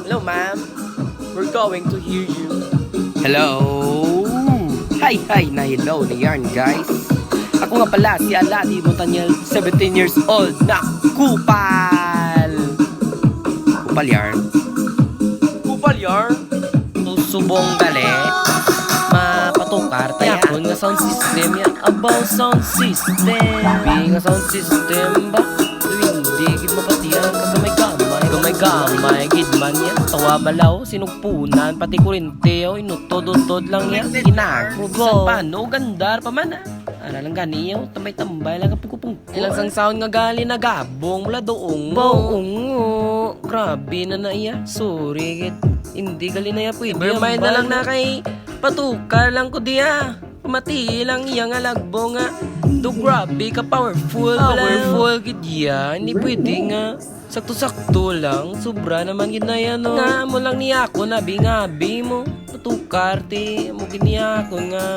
Hello, ma'am. We're going to hear you. Hello. Hi, na hello na yan, guys. Ako nga pala si Aladi Montanyel, 17 years old na kupal. Kupal yarn. Kupal yarn. Susubong dali. Mapatukar tayo. Yakon nga sound system yan. About sound system. Sabi nga sound system ba? Hindi, gid mo pati yan. Gamay, gid man yan. Tawa balaw, sinugpunan, pati kurente. O, inutod-utod lang yan. Ginagro. Paano, gandar pa man Ara lang ganiyo, tambay-tambay lang kapugupong. Ilang sang sound nga gali na gabong mula doong. Boong. Grabe na iya. Sorry, git. Hindi gali na iya pwede. Nevermind na lang na kay patukar lang ko diya. Pamati lang iya nga lagbo nga. Do grabe ka powerful. Powerful gid ya. Hindi pwede nga. Sakto-sakto lang. Sobra naman gid na yan no. Nga mo lang niya ako nabi-ngabi mo. Patukar ti. Mo gid niya ako nga.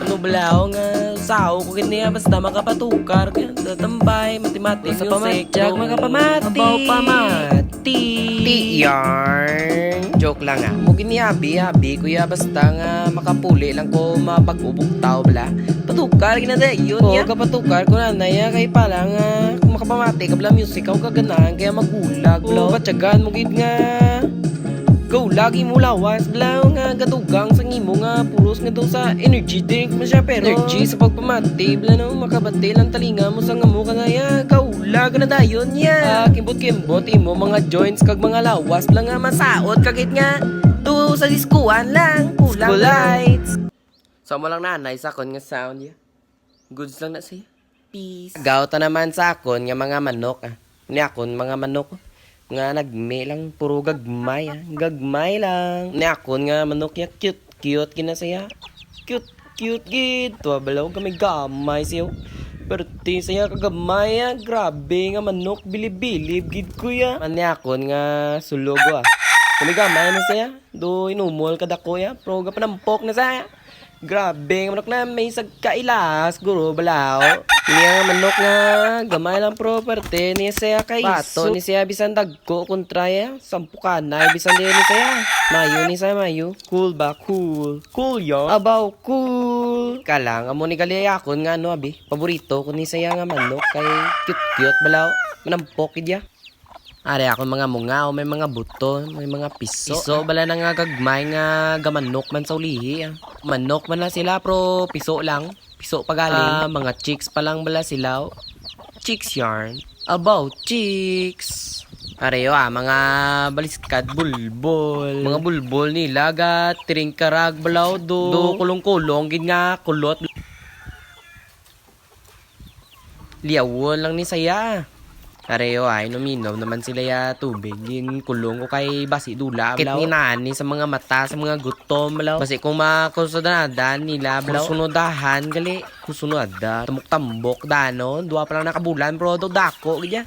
Ano balaw nga sao ko kanya basta makapatukar kaya tatambay matematik sa pamatjag makapamati abaw pamati ti yarn joke lang mugin ni abi kuya basta nga makapuli lang ko mapag-ubog tao bala patukar ginada yun ya kapatukar ko na naya kay pala nga kung makapamati kabla music ako kaganahan kaya magulag balaw patyagan mugid nga go lagi mo lawas blaw nga gadugang sa ngimo nga puros nga daw sa energy drink mo siya pero energy sa pagpamati bla no makabati lang talinga mo sa ngamo kanaya go lag na dayon ya kimbot imo mga joints kag mga lawas lang nga masaot kagit nga do sa diskuan lang kulang lights so mo lang nanay sa kon nga sound ya goods lang na siya peace gawta naman sa akon nga mga manok ni akon mga manok nga nagme lang puro gagmay gagmay lang ni akon nga manok ya cute kinasaya cute gid to balaw gamay siyo pero ti saya kagamay grabe nga manok bilib gid kuya ani akon nga sulogo gamay na saya do inumol kada kuya pro ga panampok na saya grabe nga manok na may sagkailas guro balaw niya nga manok nga gamay lang property ni saya kay pato ni saya bisan dagko kontra ya sampukanay bisan din ni saya mayo cool ba cool yo abaw cool kalang amo ni galayakon nga ano abi paborito ko ni saya nga manok kay cute balaw manampok idya ari ako mga mungaw may mga buto may mga piso bala na nga gagmay nga gamanok man sa ulihi manok man na sila pro piso pagaling mga chicks pa lang bala sila chicks yarn about chicks areyo mga baliskad mga bulbol nila gat tiringkarag balaw do kulong gid nga kulot liyawon lang ni saya areyo inom naman sila ya tubig yung kulong ko kay basi dula kit ni sa mga mata sa mga gutom balaw basi kung makusunadan nila balaw kusunodahan gali kusunada tambok danon duwa pa lang nakabulan bro do dako gidya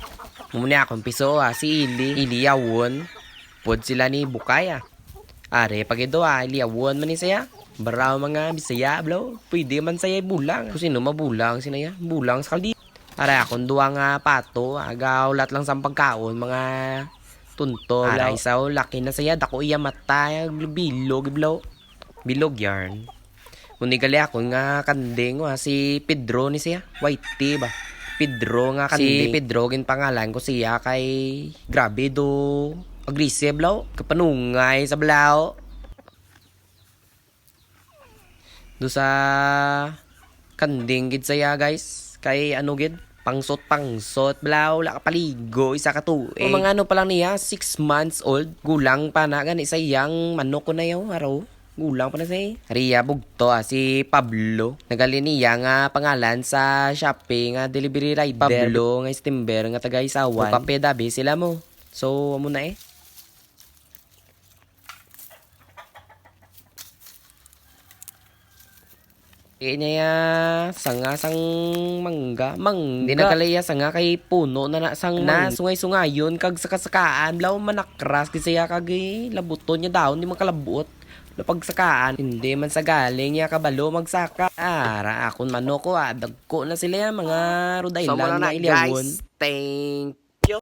mumuni akong piso si Ili yawon pod sila ni Bukay are pagido Ili yawon man ni saya baraw mga Bisaya balaw pwede man saya bulang kung sino mabulang sinaya bulang sa kaldi aray akong duwa nga pato agaw lat lang sa pagkaon mga tunto aray isaw laki na saya dako iya mata bilog yarn unigali ako nga kandeng si Pedro ni siya white tea ba Pedro nga kandeng si Pedro gin pangalan ko siya kay grabe do aggressive blaw kapanungay sa blaw do sa kandeng gid saya guys kay ano gid pangsot blaw la kapaligo isa ka tuig mga ano pa lang niya 6 months old gulang pa na gani sayang manok ko na yaw araw gulang pa na say Ria bugto si Pablo nagali niya nga pangalan sa Shopee nga delivery rider Pablo nga istimber nga taga Isawan kape dabi sila mo so amo na niya sangasang mangga di nagalaya sanga kay puno na sang na sungay-sungayon kag sakasakaan blaw manakras kasi kag labuton niya daw hindi man kalabot napagsakaan hindi man sa galing niya kabalo magsaka ara akon manok ko dagko na sila mga ruday lang na ilyawon Thank